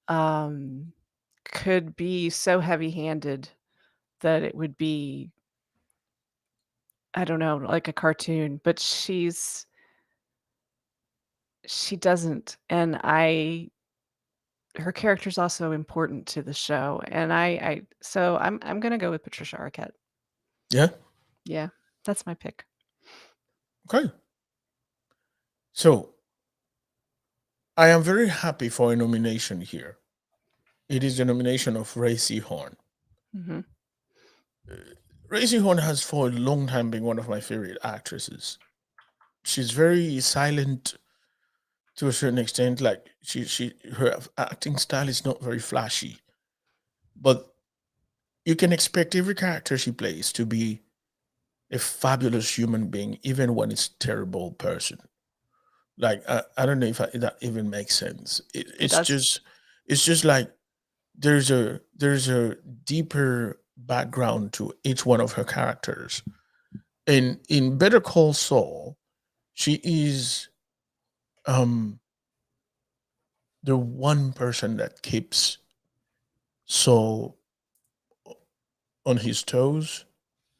S2: um could be so heavy-handed that it would be, I don't know, like a cartoon, but she doesn't. And her character's also important to the show. And so I'm gonna go with Patricia Arquette.
S1: yeah.
S2: Yeah, that's my pick.
S1: Okay. So I am very happy for a nomination here. It is the nomination of Ray Seahorn.
S2: Hmm.
S1: Ray Seahorn has for a long time been one of my favorite actresses. She's very silent to a certain extent. Like her acting style is not very flashy, but you can expect every character she plays to be a fabulous human being, even when it's a terrible person. Like I don't know if that even makes sense.
S2: It does.
S1: It's just like there's a deeper background to each one of her characters. And in Better Call Saul, she is um the one person that keeps Saul on his toes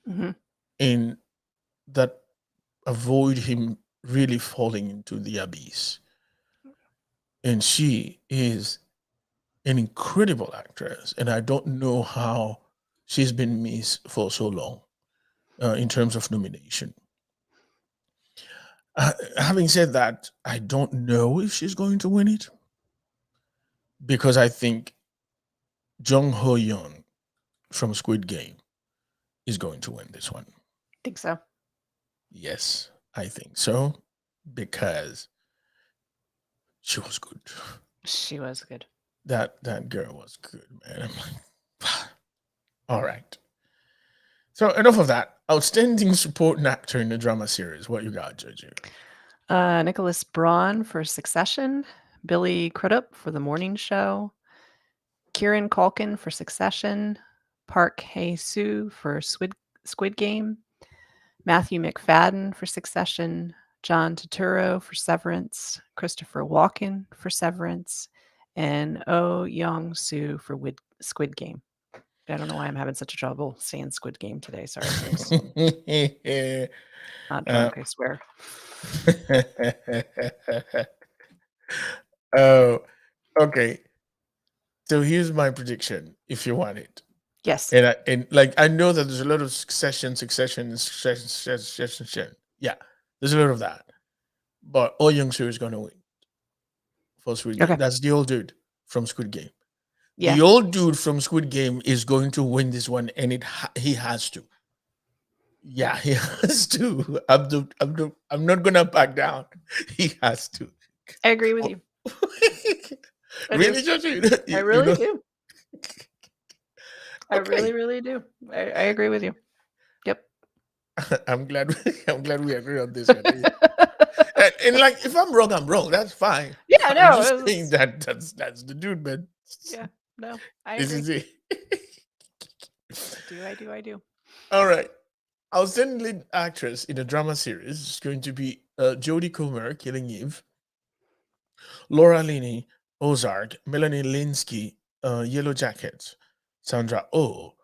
S2: Hmm.
S1: and that avoid him really falling into the abyss. And she is an incredible actress, and I don't know how she's been missed for so long in terms of nomination. Having said that, I don't know if she's going to win it because I think Jung Ho Young from Squid Game is going to win this one.
S2: Think so.
S1: Yes, I think so because she was good.
S2: She was good.
S1: That girl was good, man. I'm like, all right. So enough of that. Outstanding supporting actor in the drama series. What you got, Jojo?
S2: Nicholas Braun for Succession, Billy Crudup for The Morning Show, Kieran Culkin for Succession, Park Hae-soo for Squid Game, Matthew McFadden for Succession, John Turturro for Severance, Christopher Walken for Severance, and Oh Young-soo for Squid Game. I don't know why I'm having such trouble saying Squid Game today. Sorry, folks. Not drunk, I swear.
S1: Oh, okay. So here's my prediction, if you want it.
S2: Yes.
S1: And like I know that there's a lot of succession. Yeah, there's a lot of that. But Oh Young Soo is gonna win for Squid Game.
S2: Okay.
S1: That's the old dude from Squid Game.
S2: Yeah.
S1: The old dude from Squid Game is going to win this one, and he has to. Yeah, he has to. I'm not gonna back down. He has to.
S2: I agree with you. I do.
S1: Really, Josh?
S2: I really do. I
S1: Okay.
S2: really do. I agree with you. Yep.
S1: I'm glad we agree on this one. And like, if I'm wrong, I'm wrong. That's fine.
S2: Yeah,
S1: I'm
S2: no.
S1: just saying that's the dude, man.
S2: Yeah, no, I
S1: This
S2: agree.
S1: is it.
S2: I do.
S1: All right. Outstanding lead actress in a drama series is going to be Jodie Comer, Killing Eve, Laura Linney, Ozark, Melanie Linsky, Yellow Jackets, Sandra Oh,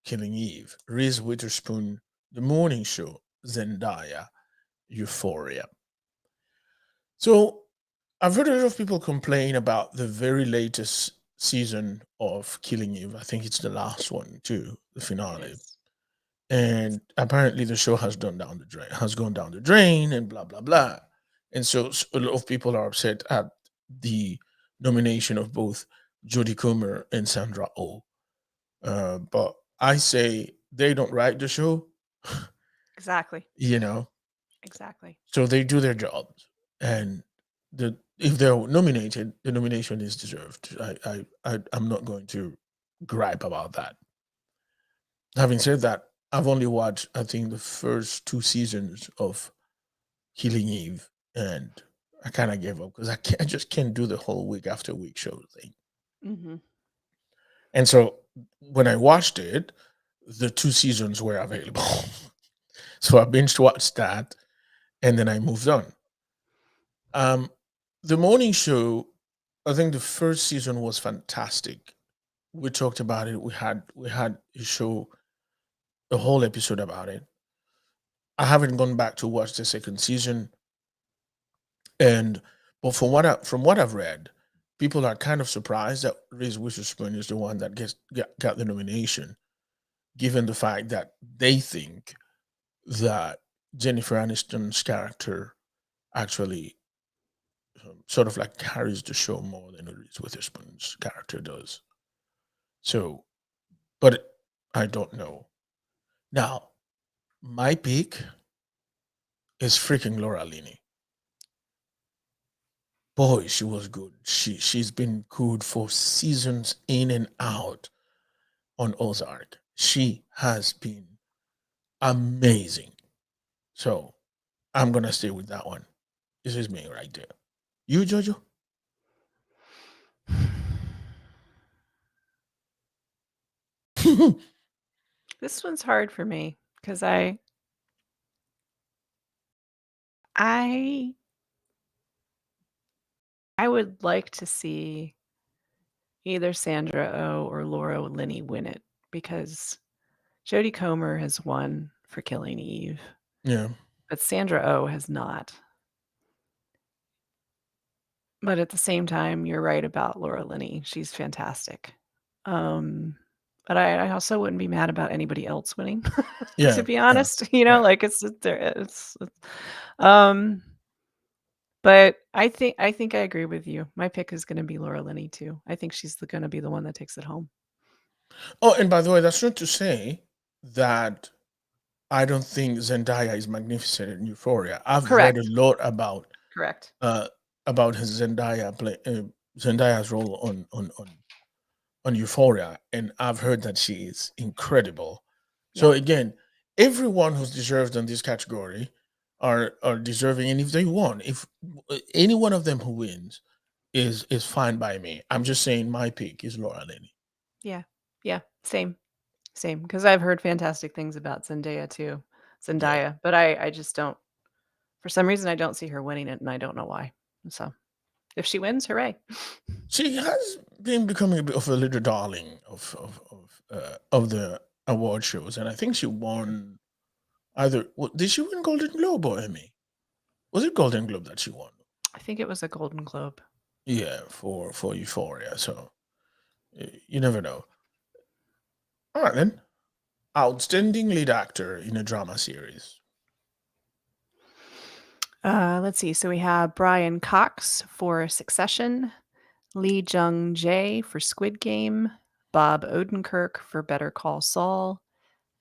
S1: Killing Eve, Reese Witherspoon, The Morning Show, Zendaya, Euphoria. So I've heard a lot of people complain about the very latest season of Killing Eve. I think it's the last one too, the finale.
S2: Yes.
S1: And apparently the show has gone down the drain, and blah blah blah. And so a lot of people are upset at the nomination of both Jodie Comer and Sandra Oh. But I say they don't write the show,
S2: Exactly.
S1: you know,
S2: Exactly.
S1: so they do their jobs, and if they're nominated, the nomination is deserved. I'm not going to gripe about that. Having said that, I've only watched, I think, the first 2 seasons of Killing Eve, and I kind of gave up because I just can't do the whole week after week show thing.
S2: Mm-hmm.
S1: And so when I watched it, the 2 seasons were available, so I binge watched that, and then I moved on. The morning show, I think the first season was fantastic. We talked about it. We had a show, a whole episode about it. I haven't gone back to watch the second season, and but from what I've read, people are kind of surprised that Reese Witherspoon is the one that got the nomination, given the fact that they think that Jennifer Aniston's character actually sort of like carries the show more than Reese Witherspoon's character does. So, but I don't know. Now, my pick is freaking Laura Linney. Boy, she was good. She's been good for seasons in and out on Ozark. She has been amazing. So I'm gonna stay with that one. This is me right there. You, Jojo?
S2: This one's hard for me because I would like to see either Sandra Oh or Laura Linney win it because Jodie Comer has won for Killing Eve,
S1: Yeah.
S2: but Sandra Oh has not. But at the same time, you're right about Laura Linney. She's fantastic. But I also wouldn't be mad about anybody else winning,
S1: Yeah.
S2: to be honest. You know,
S1: Yeah.
S2: like it's there. It's um. But I think I agree with you. My pick is gonna be Laura Linney too. I think she's gonna be the one that takes it home.
S1: Oh, and by the way, that's not to say that I don't think Zendaya is magnificent in Euphoria. I've read a
S2: Correct.
S1: lot
S2: Correct.
S1: uh, about his Zendaya's role on Euphoria, and I've heard that she is incredible. So
S2: Yeah.
S1: again, everyone who's deserved in this category are deserving, and if they won, if any one of them who wins is fine by me. I'm just saying my pick is Laura Linney.
S2: Yeah. Yeah. Same. Same. Because I've heard fantastic things about Zendaya too.
S1: Yeah,
S2: Zendaya. But I just don't for some reason I don't see her winning it and I don't know why. So if she wins, hooray.
S1: she has been becoming a bit of a little darling of the award shows, and I think she won either. Did she win Golden Globe or Emmy? Was it Golden Globe that she won?
S2: I think it was a Golden Globe.
S1: Yeah, for Euphoria. So you never know. All right then. Outstanding lead actor in a drama series.
S2: Let's see. So we have Brian Cox for Succession, Lee Jung Jae for Squid Game, Bob Odenkirk for Better Call Saul,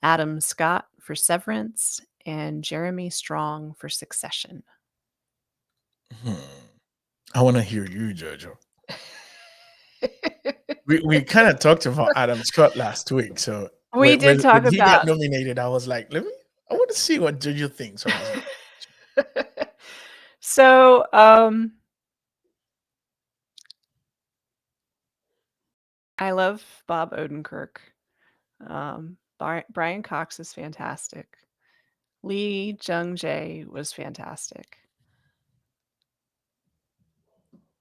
S2: Adam Scott for Severance, and Jeremy Strong for Succession.
S1: Hmm. I want to hear you, Jojo. We kind of talked about Adam Scott last week. So
S2: We did
S1: when
S2: talk
S1: he got
S2: about
S1: nominated, I was like, I want to see what Jojo thinks on this.
S2: So, I love Bob Odenkirk. Brian Cox is fantastic. Lee Jung Jae was fantastic.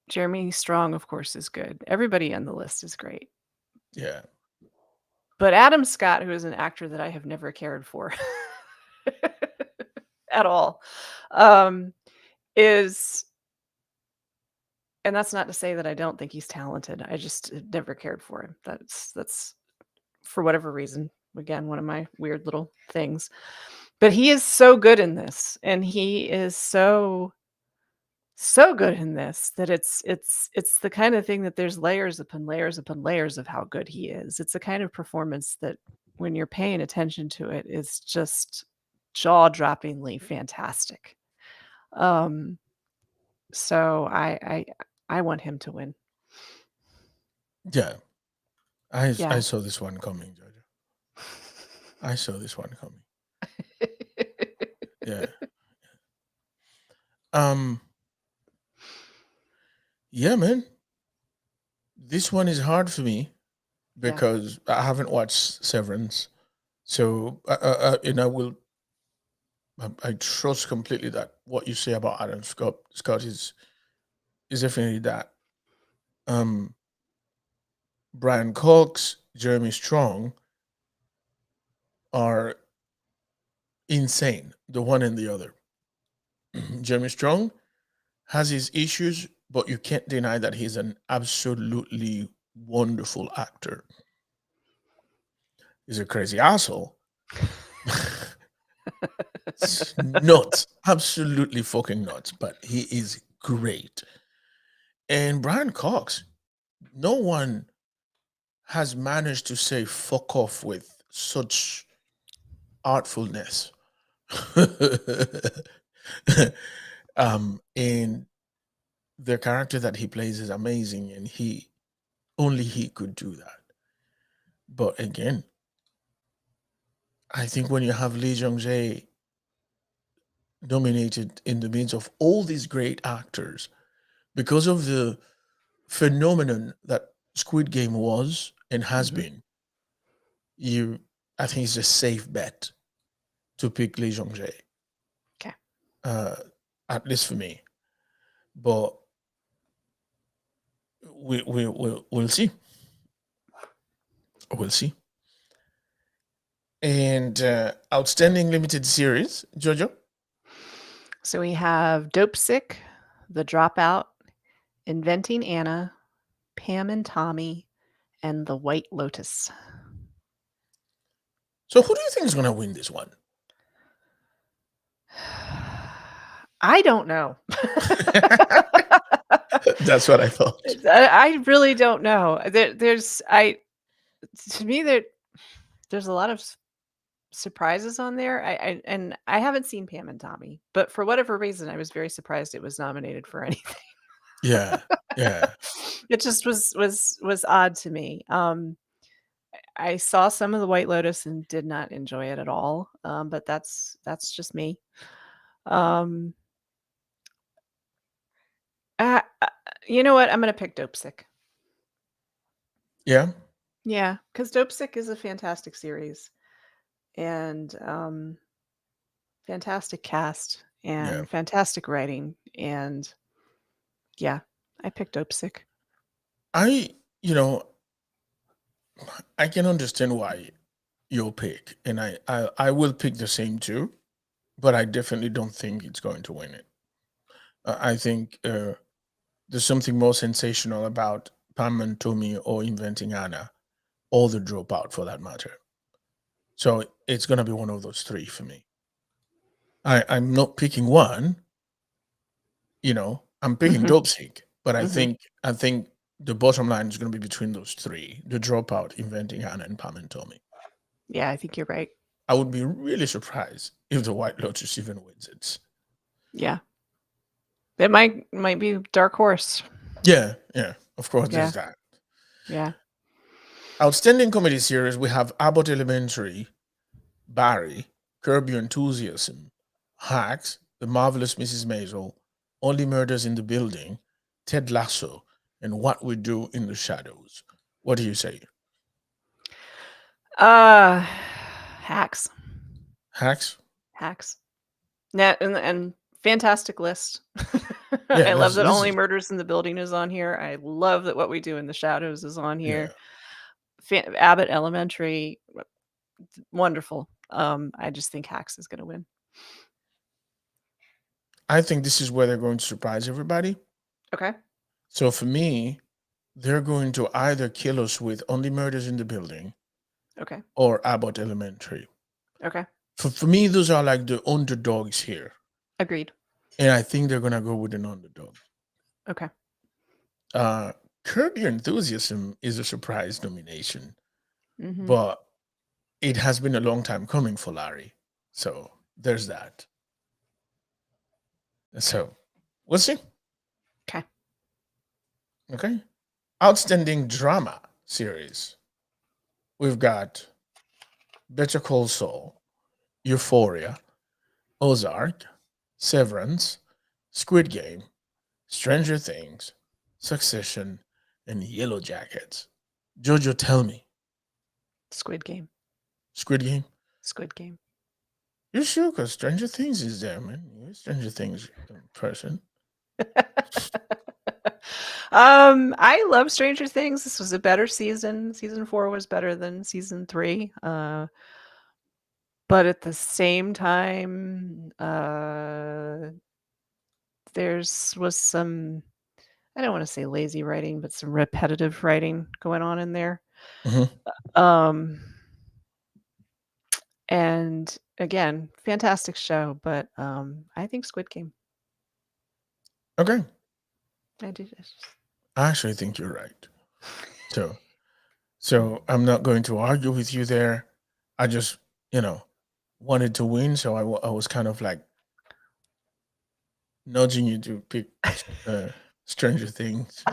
S2: Jeremy Strong, of course, is good. Everybody on the list is great.
S1: Yeah.
S2: But Adam Scott, who is an actor that I have never cared for at all, um, is and that's not to say that I don't think he's talented. I just never cared for him. That's for whatever reason. Again, one of my weird little things. But he is so good in this, and he is so good in this that it's the kind of thing that there's layers upon layers upon layers of how good he is. It's the kind of performance that when you're paying attention to it is just jaw-droppingly fantastic. Um, so I want him to win.
S1: Yeah. I
S2: Yeah.
S1: saw this one coming, Jojo. I saw this one coming. Yeah. Um. Yeah, man. This one is hard for me
S2: Yeah.
S1: because I haven't watched Severance. So, and I trust completely that what you say about Adam Scott is definitely that. Um, Brian Cox, Jeremy Strong are insane, the one and the other. Jeremy Strong has his issues, but you can't deny that he's an absolutely wonderful actor. He's a crazy asshole. It's nuts, absolutely fucking nuts, but he is great. And Brian Cox, no one has managed to say fuck off with such artfulness. And the character that he plays is amazing, and only he could do that. But again, I think when you have Lee Jung Jae nominated in the midst of all these great actors, because of the phenomenon that Squid Game was and has
S2: Mhm.
S1: been, I think it's a safe bet to pick Lee Jung Jae,
S2: 'Kay.
S1: uh, at least for me. But we'll see. We'll see. And outstanding limited series, Jojo.
S2: So we have Dope Sick, The Dropout, Inventing Anna, Pam and Tommy, and The White Lotus.
S1: So who do you think is going to win this one?
S2: I don't know.
S1: That's what I thought.
S2: I really don't know. To me, there's a lot of surprises on there. I haven't seen Pam and Tommy, but for whatever reason, I was very surprised it was nominated for anything.
S1: Yeah, yeah.
S2: It just was odd to me. I saw some of the White Lotus and did not enjoy it at all. But that's just me. Um, you know what? I'm gonna pick Dope Sick.
S1: Yeah.
S2: Yeah, because Dope Sick is a fantastic series and fantastic cast
S1: Yeah.
S2: and fantastic writing. And yeah, I picked Dope Sick.
S1: I, you know, I can understand why you'll pick, and I will pick the same too, but I definitely don't think it's going to win it. I think there's something more sensational about Pam and Tommy or Inventing Anna, or the Dropout for that matter. So it's going to be one of those three for me. I'm not picking one, I'm picking
S2: Mhm,
S1: Dope Sick, but
S2: mhm.
S1: I think the bottom line is going to be between those three: the Dropout, Inventing Anna, and Pam and Tommy.
S2: Yeah, I think you're right.
S1: I would be really surprised if the White Lotus even wins it.
S2: Yeah. It might be Dark Horse.
S1: Yeah, yeah. Of course,
S2: Yeah,
S1: there's that.
S2: yeah.
S1: Outstanding comedy series, we have Abbott Elementary, Barry, Curb Your Enthusiasm, Hacks, The Marvelous Mrs. Maisel, Only Murders in the Building, Ted Lasso, and What We Do in the Shadows. What do you say?
S2: Hacks.
S1: Hacks?
S2: Hacks. Net and fantastic list.
S1: Yeah,
S2: I love
S1: this
S2: that
S1: this
S2: Only
S1: is
S2: Murders in the Building is on here. I love that What We Do in the Shadows is on here.
S1: yeah.
S2: Abbott Elementary, wonderful. I just think Hacks is gonna win.
S1: I think this is where they're going to surprise everybody.
S2: Okay.
S1: So for me, they're going to either kill us with Only Murders in the Building
S2: Okay.
S1: or Abbott Elementary.
S2: Okay.
S1: For me, those are like the underdogs here.
S2: Agreed.
S1: And I think they're gonna go with an underdog.
S2: Okay.
S1: Uh Curb Your Enthusiasm is a surprise nomination,
S2: Mhm.
S1: but it has been a long time coming for Larry. So there's that. So we'll see.
S2: Okay.
S1: Okay. Outstanding drama series. We've got Better Call Saul, Euphoria, Ozark, Severance, Squid Game, Stranger Things, Succession, and Yellow Jackets. Jojo, tell me,
S2: Squid Game.
S1: Squid Game?
S2: Squid Game.
S1: You sure? Because Stranger Things is there, man. You're a Stranger Things person.
S2: I love Stranger Things. This was a better season. Season 4 was better than season 3. But at the same time, there's was some, I don't want to say lazy writing, but some repetitive writing going on in there.
S1: Mhm.
S2: Um, and again, fantastic show, but I think Squid Game.
S1: Okay.
S2: I do.
S1: I actually think you're right. So, so I'm not going to argue with you there. I just, you know, wanted to win, so I was kind of like nudging you to pick uh, Stranger Things.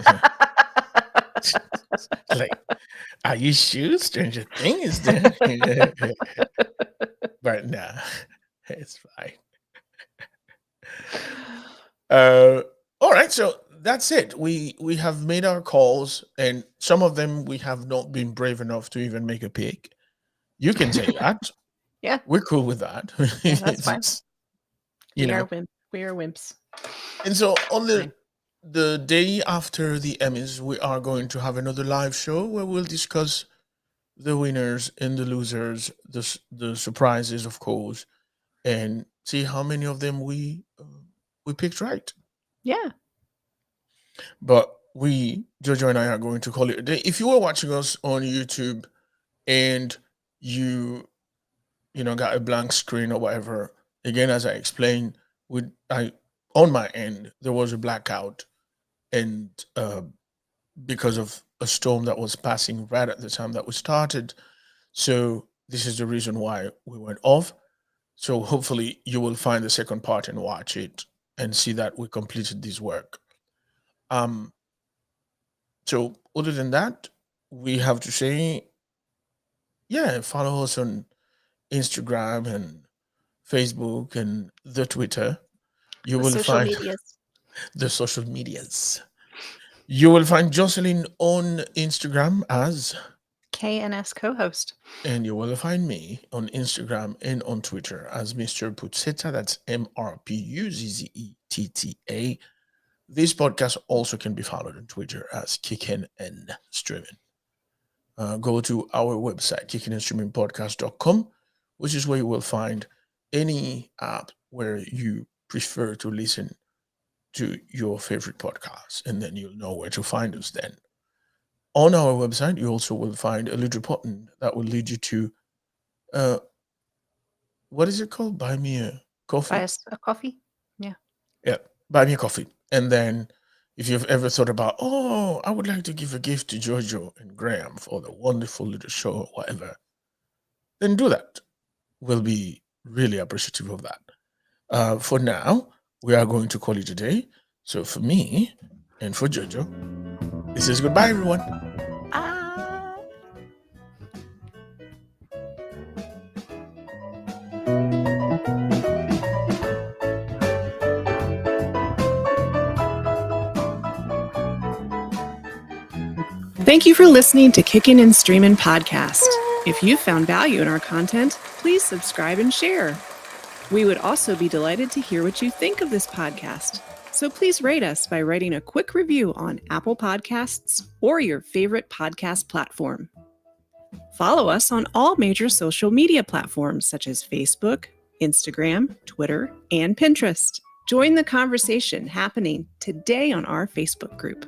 S1: Like, are you sure Stranger Thing is there? But nah, it's fine. Uh, all right, so that's it. We have made our calls, and some of them we have not been brave enough to even make a pick. You can say that.
S2: Yeah,
S1: We're cool with that.
S2: yeah, that's fine.
S1: It's, you
S2: We are
S1: know.
S2: wimps.
S1: And so on
S2: It's fine.
S1: the day after the Emmys, we are going to have another live show where we'll discuss the winners and the losers, the surprises, of course, and see how many of them we picked right.
S2: Yeah.
S1: But Jojo and I are going to call it a day. If you were watching us on YouTube and you got a blank screen or whatever, again, as I explained, I on my end, there was a blackout, and because of a storm that was passing right at the time that we started. So this is the reason why we went off. So hopefully you will find the second part and watch it and see that we completed this work. Um, so other than that, we have to say, yeah, follow us on Instagram and Facebook and the Twitter. You
S2: The
S1: will
S2: social
S1: find
S2: medias.
S1: the social medias. You will find Jocelyn on Instagram as,
S2: KNS co-host.
S1: and you will find me on Instagram and on Twitter as Mr. Putzetta. That's MRPUZZETTA. This podcast also can be followed on Twitter as Kickin' and Streaming. Go to our website, kickingandstreamingpodcast.com, which is where you will find any app where you prefer to listen to your favorite podcast, and then you'll know where to find us then. On our website, you also will find a little button that will lead you to, what is it called? Buy me a coffee?
S2: Buy us a coffee. Yeah.
S1: Yeah, buy me a coffee. And then if you've ever thought about, oh, I would like to give a gift to Jojo and Graham for the wonderful little show or whatever, then do that. We'll be really appreciative of that. For now, we are going to call it a day. So for me and for Jojo, this is goodbye, everyone.
S2: Thank you for listening to Kickin' and Streamin' Podcast. If you found value in our content, please subscribe and share. We would also be delighted to hear what you think of this podcast. So please rate us by writing a quick review on Apple Podcasts or your favorite podcast platform. Follow us on all major social media platforms such as Facebook, Instagram, Twitter, and Pinterest. Join the conversation happening today on our Facebook group.